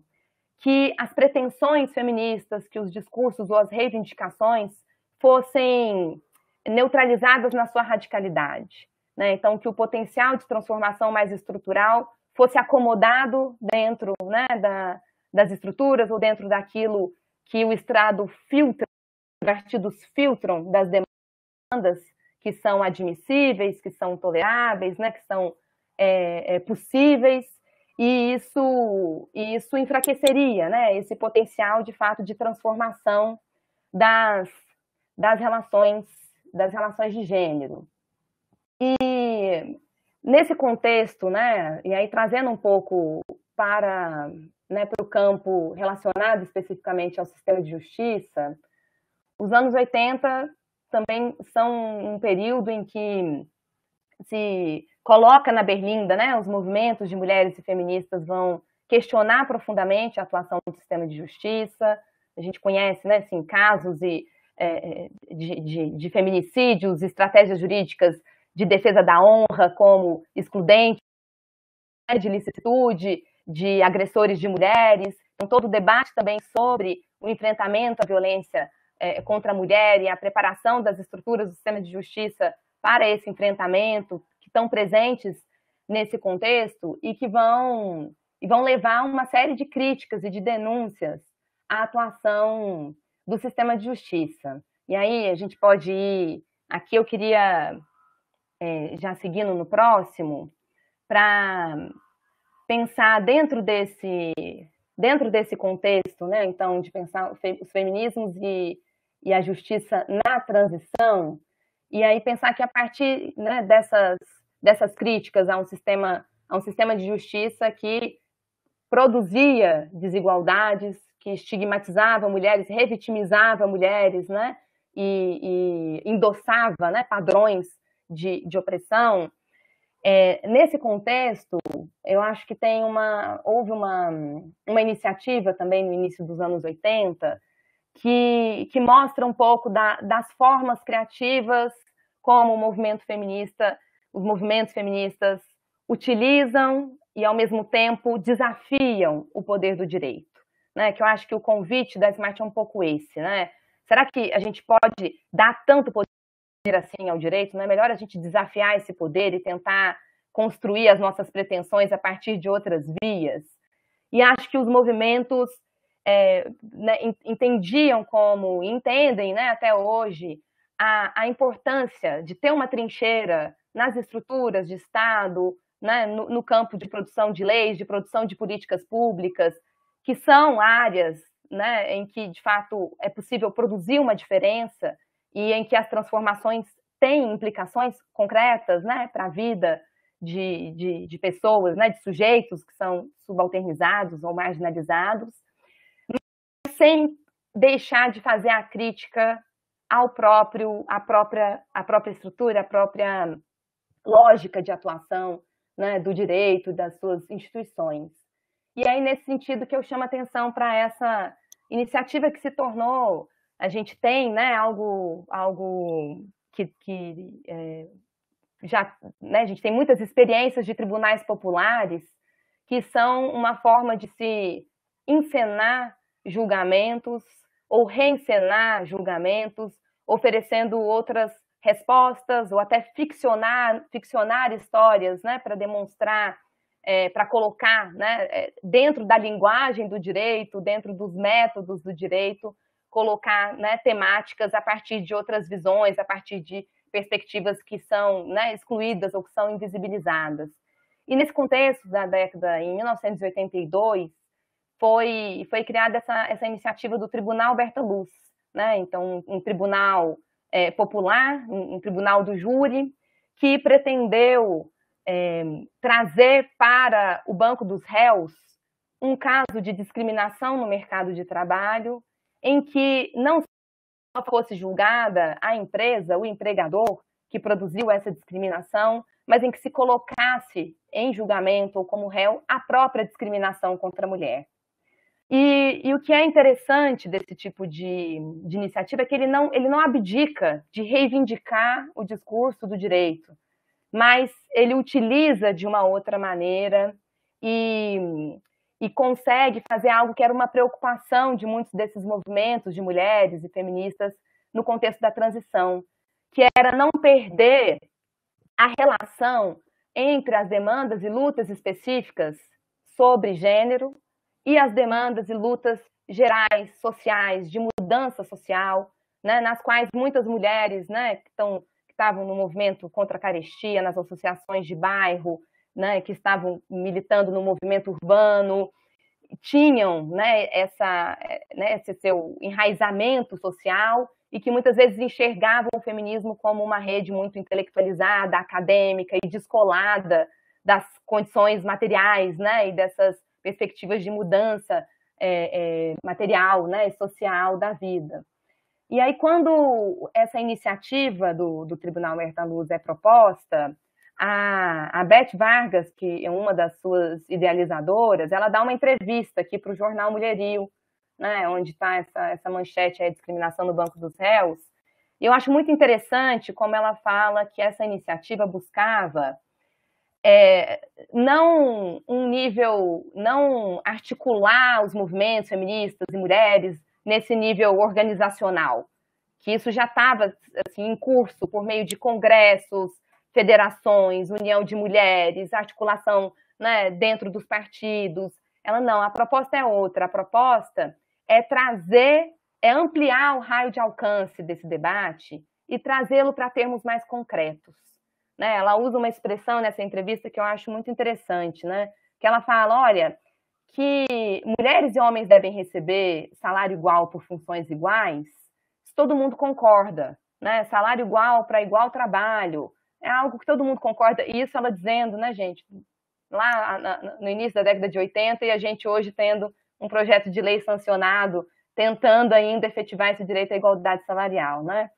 que as pretensões feministas, que os discursos ou as reivindicações fossem neutralizadas na sua radicalidade, né? Então, que o potencial de transformação mais estrutural fosse acomodado dentro, né, das estruturas ou dentro daquilo que o Estado filtra, os partidos filtram das demandas que são admissíveis, que são toleráveis, né, que são possíveis, e isso enfraqueceria, né, esse potencial, de fato, de transformação das relações de gênero. E nesse contexto, né, e aí trazendo um pouco para o campo relacionado especificamente ao sistema de justiça, os anos 80 também são um período em que se coloca na berlinda, né, os movimentos de mulheres e feministas vão questionar profundamente a atuação do sistema de justiça. A gente conhece, né, assim, casos de feminicídios, estratégias jurídicas de defesa da honra como excludente, de licitude, de agressores de mulheres. Então, todo o debate também sobre o enfrentamento à violência contra a mulher e a preparação das estruturas do sistema de justiça para esse enfrentamento, que estão presentes nesse contexto e que vão levar uma série de críticas e de denúncias à atuação do sistema de justiça. E aí a gente pode ir... Aqui eu queria, já seguindo no próximo, para pensar dentro desse contexto, né? Então, de pensar os feminismos e a justiça na transição, e aí pensar que a partir, né, dessas críticas a um sistema de justiça que produzia desigualdades, que estigmatizava mulheres, revitimizava mulheres, né, e endossava, né, padrões de opressão. Nesse contexto, eu acho que houve uma iniciativa também no início dos anos 80 que mostra um pouco das formas criativas como os movimentos feministas utilizam e, ao mesmo tempo, desafiam o poder do direito, né? Que eu acho que o convite da Smart é um pouco esse, né? Será que a gente pode dar tanto poder assim ao direito? Não é melhor a gente desafiar esse poder e tentar construir as nossas pretensões a partir de outras vias? E acho que os movimentos né, entendiam como, entendem, né, até hoje, a importância de ter uma trincheira nas estruturas de Estado, né, no campo de produção de leis, de produção de políticas públicas, que são áreas, né, em que, de fato, é possível produzir uma diferença e em que as transformações têm implicações concretas, né, para a vida de pessoas, né, de sujeitos que são subalternizados ou marginalizados, sem deixar de fazer a crítica à própria estrutura, à própria lógica de atuação, né, do direito, das suas instituições. E aí, nesse sentido, que eu chamo a atenção para essa iniciativa que se tornou... A gente tem, né, algo que já... Né, a gente tem muitas experiências de tribunais populares que são uma forma de se encenar julgamentos ou reencenar julgamentos, oferecendo outras respostas ou até ficcionar histórias, né, para demonstrar, para colocar, né, dentro da linguagem do direito, dentro dos métodos do direito, colocar, né, temáticas a partir de outras visões, a partir de perspectivas que são, né, excluídas ou que são invisibilizadas. E nesse contexto da década, em 1982, foi criada essa iniciativa do Tribunal Berta Luz, né? Então, um tribunal popular, um tribunal do júri, que pretendeu trazer para o banco dos réus um caso de discriminação no mercado de trabalho, em que não só fosse julgada a empresa, o empregador, que produziu essa discriminação, mas em que se colocasse em julgamento ou como réu a própria discriminação contra a mulher. E o que é interessante desse tipo de iniciativa é que ele não abdica de reivindicar o discurso do direito, mas ele utiliza de uma outra maneira e consegue fazer algo que era uma preocupação de muitos desses movimentos de mulheres e feministas no contexto da transição, que era não perder a relação entre as demandas e lutas específicas sobre gênero e as demandas e lutas gerais, sociais, de mudança social, né, nas quais muitas mulheres, né, que estavam no movimento contra a carestia, nas associações de bairro, né, que estavam militando no movimento urbano, tinham, né, esse seu enraizamento social e que muitas vezes enxergavam o feminismo como uma rede muito intelectualizada, acadêmica e descolada das condições materiais, né, e dessas perspectivas de mudança material, né, e social da vida. E aí, quando essa iniciativa do Tribunal Berta Luz é proposta, a Beth Vargas, que é uma das suas idealizadoras, ela dá uma entrevista aqui para o jornal Mulherio, né, onde está essa manchete, a discriminação no banco dos réus. E eu acho muito interessante como ela fala que essa iniciativa buscava não articular os movimentos feministas e mulheres nesse nível organizacional, que isso já estava assim, em curso por meio de congressos, federações, união de mulheres, articulação, né, dentro dos partidos. Ela não, a proposta é outra, a proposta é ampliar o raio de alcance desse debate e trazê-lo para termos mais concretos. Né? Ela usa uma expressão nessa entrevista que eu acho muito interessante, né? Que ela fala, olha, que mulheres e homens devem receber salário igual por funções iguais, todo mundo concorda, né? Salário igual para igual trabalho, é algo que todo mundo concorda, e isso ela dizendo, né, gente, lá no início da década de 80, e a gente hoje tendo um projeto de lei sancionado, tentando ainda efetivar esse direito à igualdade salarial, né?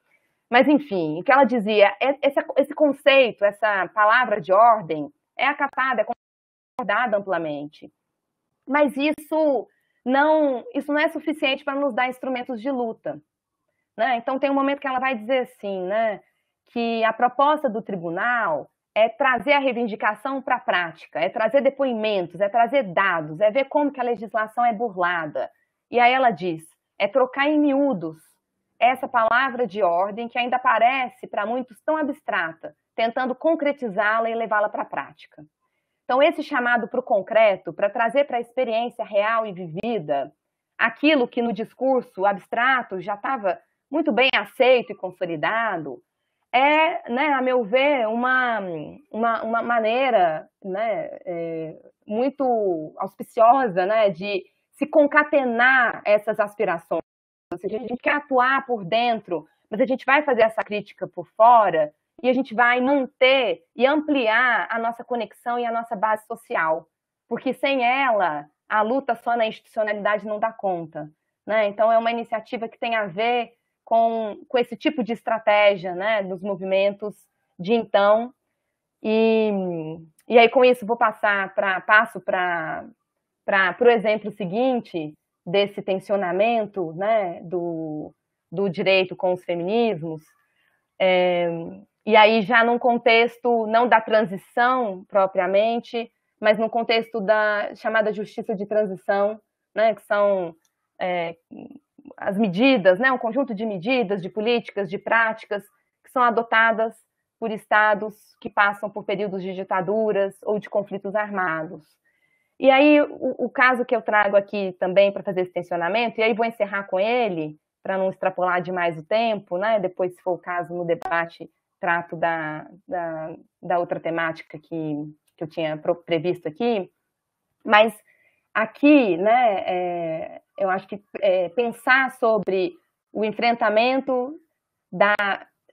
Mas, enfim, o que ela dizia, esse conceito, essa palavra de ordem, é acatada, é concordada amplamente. Mas isso não é suficiente para nos dar instrumentos de luta. Né? Então, tem um momento que ela vai dizer assim, né, que a proposta do tribunal é trazer a reivindicação para a prática, é trazer depoimentos, é trazer dados, é ver como que a legislação é burlada. E aí ela diz, é trocar em miúdos essa palavra de ordem que ainda parece, para muitos, tão abstrata, tentando concretizá-la e levá-la para a prática. Então, esse chamado para o concreto, para trazer para a experiência real e vivida aquilo que no discurso abstrato já estava muito bem aceito e consolidado, né, a meu ver, uma maneira, né, muito auspiciosa, né, de se concatenar essas aspirações. Ou seja, a gente quer atuar por dentro, mas a gente vai fazer essa crítica por fora e a gente vai manter e ampliar a nossa conexão e a nossa base social. Porque sem ela, a luta só na institucionalidade não dá conta. Né? Então, é uma iniciativa que tem a ver com esse tipo de estratégia, né, dos movimentos de então. E aí, com isso, passo para o exemplo seguinte desse tensionamento, né, do direito com os feminismos, e aí já num contexto não da transição propriamente, mas no contexto da chamada justiça de transição, né, que são as medidas, né, um conjunto de medidas, de políticas, de práticas que são adotadas por estados que passam por períodos de ditaduras ou de conflitos armados. E aí, o caso que eu trago aqui também para fazer esse tensionamento, e aí vou encerrar com ele, para não extrapolar demais o tempo, né? Depois, se for o caso, no debate, trato da outra temática que eu tinha previsto aqui. Mas aqui, né, eu acho que pensar sobre o enfrentamento da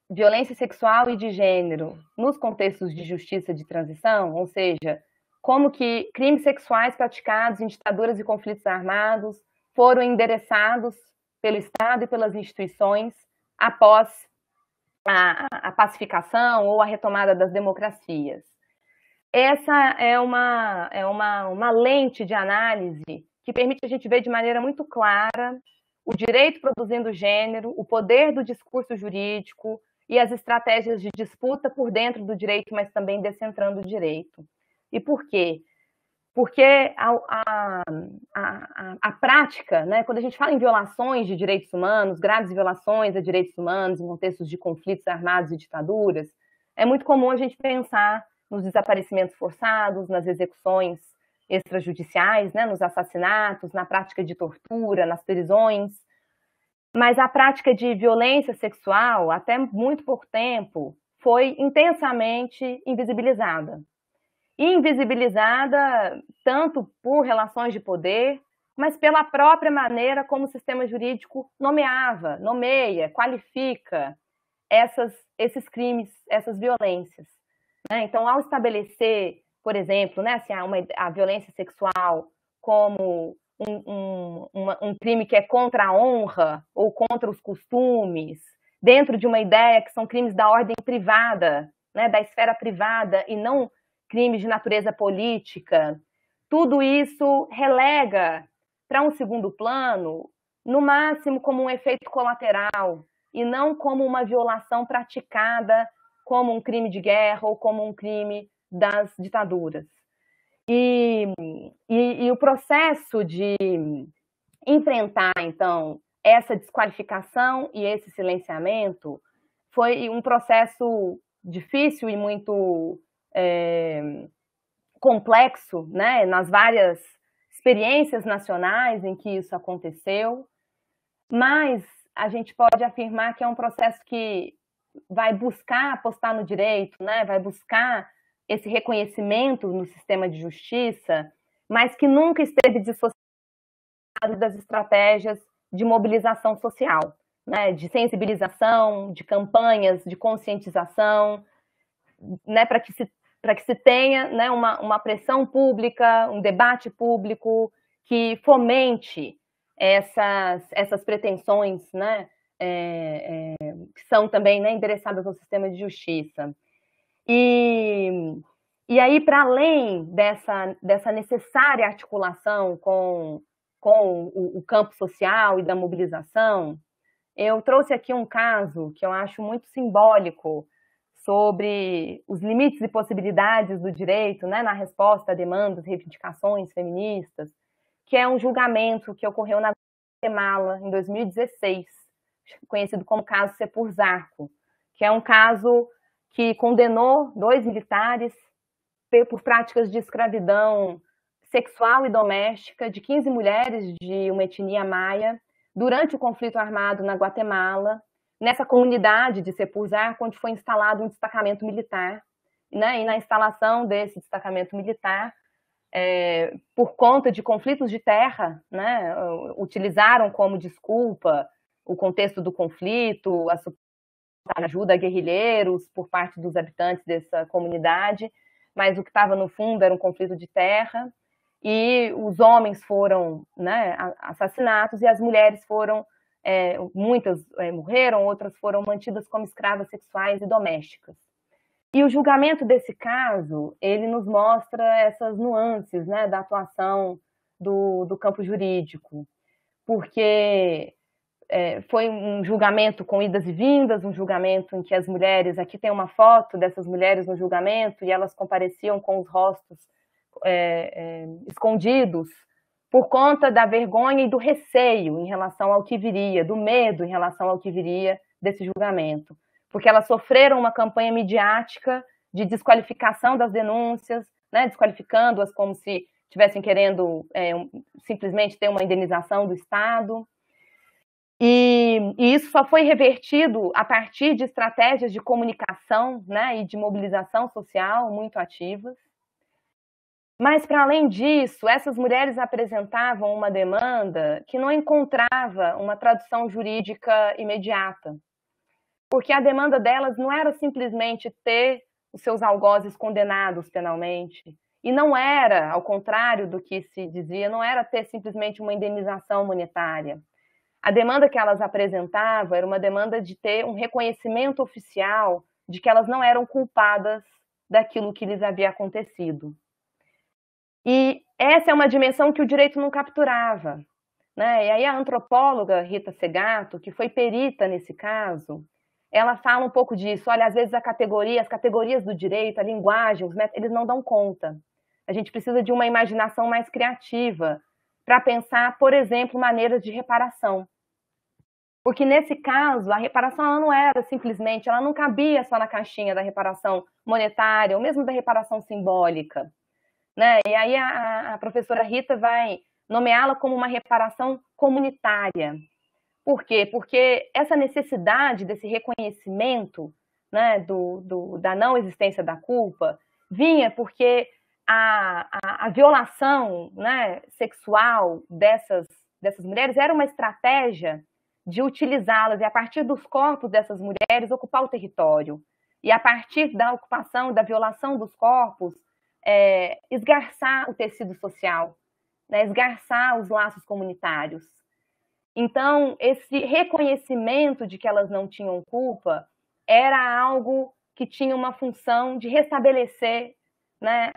violência sexual e de gênero nos contextos de justiça de transição, ou seja, como que crimes sexuais praticados em ditaduras e conflitos armados foram endereçados pelo Estado e pelas instituições após a pacificação ou a retomada das democracias. Essa é uma lente de análise que permite a gente ver de maneira muito clara o direito produzindo gênero, o poder do discurso jurídico e as estratégias de disputa por dentro do direito, mas também descentrando o direito. E por quê? Porque a prática, né, quando a gente fala em violações de direitos humanos, graves violações a direitos humanos em contextos de conflitos armados e ditaduras, é muito comum a gente pensar nos desaparecimentos forçados, nas execuções extrajudiciais, né, nos assassinatos, na prática de tortura, nas prisões. Mas a prática de violência sexual, até muito pouco tempo, foi intensamente invisibilizada. E invisibilizada tanto por relações de poder, mas pela própria maneira como o sistema jurídico nomeia, qualifica esses crimes, essas violências. Né? Então, ao estabelecer, por exemplo, né, assim, a violência sexual como um crime que é contra a honra ou contra os costumes, dentro de uma ideia que são crimes da ordem privada, né, da esfera privada, e não crimes de natureza política, tudo isso relega para um segundo plano, no máximo como um efeito colateral, e não como uma violação praticada como um crime de guerra ou como um crime das ditaduras. E o processo de enfrentar, então, essa desqualificação e esse silenciamento foi um processo difícil e muito complexo, né, nas várias experiências nacionais em que isso aconteceu, mas a gente pode afirmar que é um processo que vai buscar apostar no direito, né, vai buscar esse reconhecimento no sistema de justiça, mas que nunca esteve dissociado das estratégias de mobilização social, né, de sensibilização, de campanhas de conscientização, né, para que se tenha, né, uma pressão pública, um debate público que fomente essas pretensões, né, que são também, né, endereçadas ao sistema de justiça. E aí, para além dessa necessária articulação com o campo social e da mobilização, eu trouxe aqui um caso que eu acho muito simbólico sobre os limites e possibilidades do direito, né, na resposta a demandas e reivindicações feministas, que é um julgamento que ocorreu na Guatemala, em 2016, conhecido como caso Sepur Zarco, que é um caso que condenou 2 militares por práticas de escravidão sexual e doméstica de 15 mulheres de uma etnia maia durante o conflito armado na Guatemala, nessa comunidade de Sepur Zarco, onde foi instalado um destacamento militar, né? E na instalação desse destacamento militar, por conta de conflitos de terra, né? Utilizaram como desculpa o contexto do conflito, a ajuda a guerrilheiros por parte dos habitantes dessa comunidade, mas o que estava no fundo era um conflito de terra, e os homens foram, né, assassinados, e as mulheres foram, muitas morreram, outras foram mantidas como escravas sexuais e domésticas. E o julgamento desse caso, ele nos mostra essas nuances, né, da atuação do campo jurídico, porque foi um julgamento com idas e vindas, um julgamento em que as mulheres, aqui tem uma foto dessas mulheres no julgamento, e elas compareciam com os rostos escondidos por conta da vergonha e do receio em relação ao que viria, do medo em relação ao que viria desse julgamento. porque elas sofreram uma campanha midiática de desqualificação das denúncias, né, desqualificando-as como se estivessem querendo simplesmente ter uma indenização do Estado. E isso só foi revertido a partir de estratégias de comunicação, né, e de mobilização social muito ativas. Mas, para além disso, essas mulheres apresentavam uma demanda que não encontrava uma tradução jurídica imediata, porque a demanda delas não era simplesmente ter os seus algozes condenados penalmente, e não era, ao contrário do que se dizia, não era ter simplesmente uma indenização monetária. A demanda que elas apresentavam era uma demanda de ter um reconhecimento oficial de que elas não eram culpadas daquilo que lhes havia acontecido. E essa é uma dimensão que o direito não capturava, né? E aí a antropóloga Rita Segato, que foi perita nesse caso, ela fala um pouco disso. Olha, às vezes as categorias do direito, a linguagem, os métodos, eles não dão conta. A gente precisa de uma imaginação mais criativa para pensar, por exemplo, maneiras de reparação. Porque nesse caso, a reparação ela não era simplesmente, ela não cabia só na caixinha da reparação monetária, ou mesmo da reparação simbólica, né? E aí a professora Rita vai nomeá-la como uma reparação comunitária. Por quê? Porque essa necessidade desse reconhecimento, né, da não existência da culpa vinha porque a violação, né, sexual dessas mulheres era uma estratégia de utilizá-las e, a partir dos corpos dessas mulheres, ocupar o território. E, a partir da ocupação, da violação dos corpos, esgarçar o tecido social, né, esgarçar os laços comunitários. Então, esse reconhecimento de que elas não tinham culpa era algo que tinha uma função de restabelecer, né,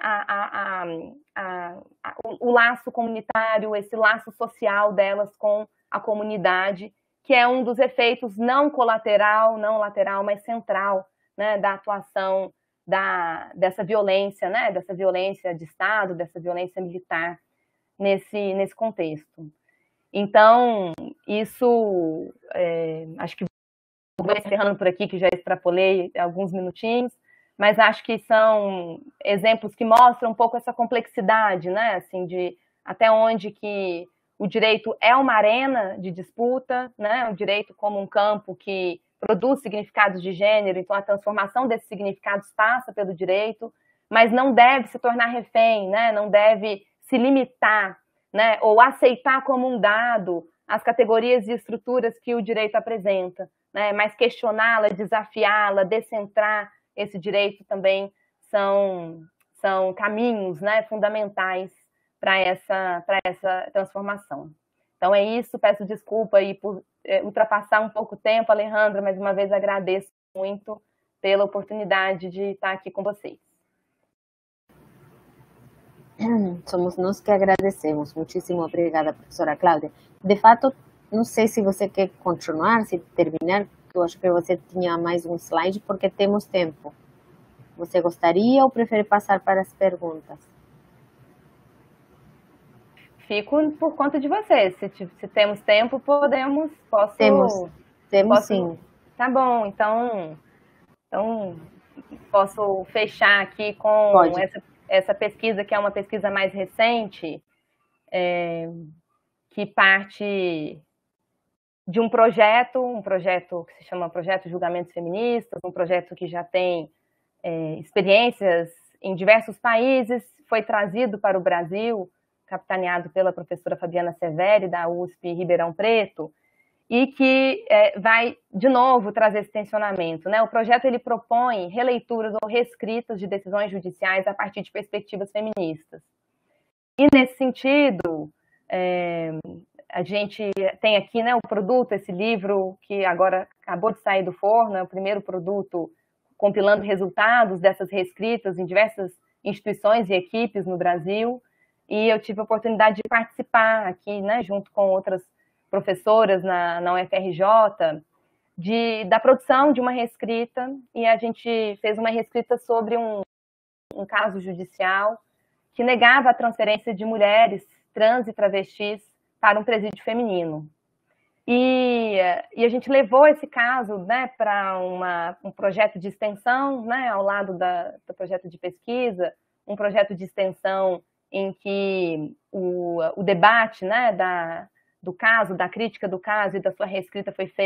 o laço comunitário, esse laço social delas com a comunidade, que é um dos efeitos não lateral, mas central, né, da atuação dessa violência, né, dessa violência de Estado, dessa violência militar nesse contexto. Então, isso, acho que vou encerrando por aqui, que já extrapolei alguns minutinhos, mas acho que são exemplos que mostram um pouco essa complexidade, né, assim, de até onde que o direito é uma arena de disputa, né, o direito como um campo que produz significados de gênero, então a transformação desses significados passa pelo direito, mas não deve se tornar refém, né, não deve se limitar, né, ou aceitar como um dado as categorias e estruturas que o direito apresenta, né, mas questioná-la, desafiá-la, descentrar esse direito também são caminhos, né, fundamentais para essa transformação. Então é isso, peço desculpa aí por ultrapassar um pouco o tempo, Alejandra, mais uma vez agradeço muito pela oportunidade de estar aqui com vocês. Somos nós que agradecemos. Muitíssimo obrigada, professora Cláudia. De fato, não sei se você quer continuar, se terminar, porque eu acho que você tinha mais um slide, porque temos tempo. Você gostaria ou prefere passar para as perguntas? Fico por conta de vocês. Se temos tempo, posso... Temos sim. Tá bom, então posso fechar aqui com essa pesquisa, que é uma pesquisa mais recente, que parte de um projeto que se chama Projeto Julgamentos Feministas, um projeto que já tem experiências em diversos países, foi trazido para o Brasil, capitaneado pela professora Fabiana Severi, da USP Ribeirão Preto, e que vai, de novo, trazer esse tensionamento, né? O projeto ele propõe releituras ou reescritas de decisões judiciais a partir de perspectivas feministas. E, nesse sentido, a gente tem aqui, né, o produto, esse livro que agora acabou de sair do forno, é o primeiro produto compilando resultados dessas reescritas em diversas instituições e equipes no Brasil, e eu tive a oportunidade de participar aqui, né, junto com outras professoras na UFRJ, da produção de uma reescrita, e a gente fez uma reescrita sobre um caso judicial que negava a transferência de mulheres trans e travestis para um presídio feminino. E a gente levou esse caso, né, para um projeto de extensão, né, ao lado do projeto de pesquisa, um projeto de extensão em que o debate, né, do caso, da crítica do caso e da sua reescrita foi feito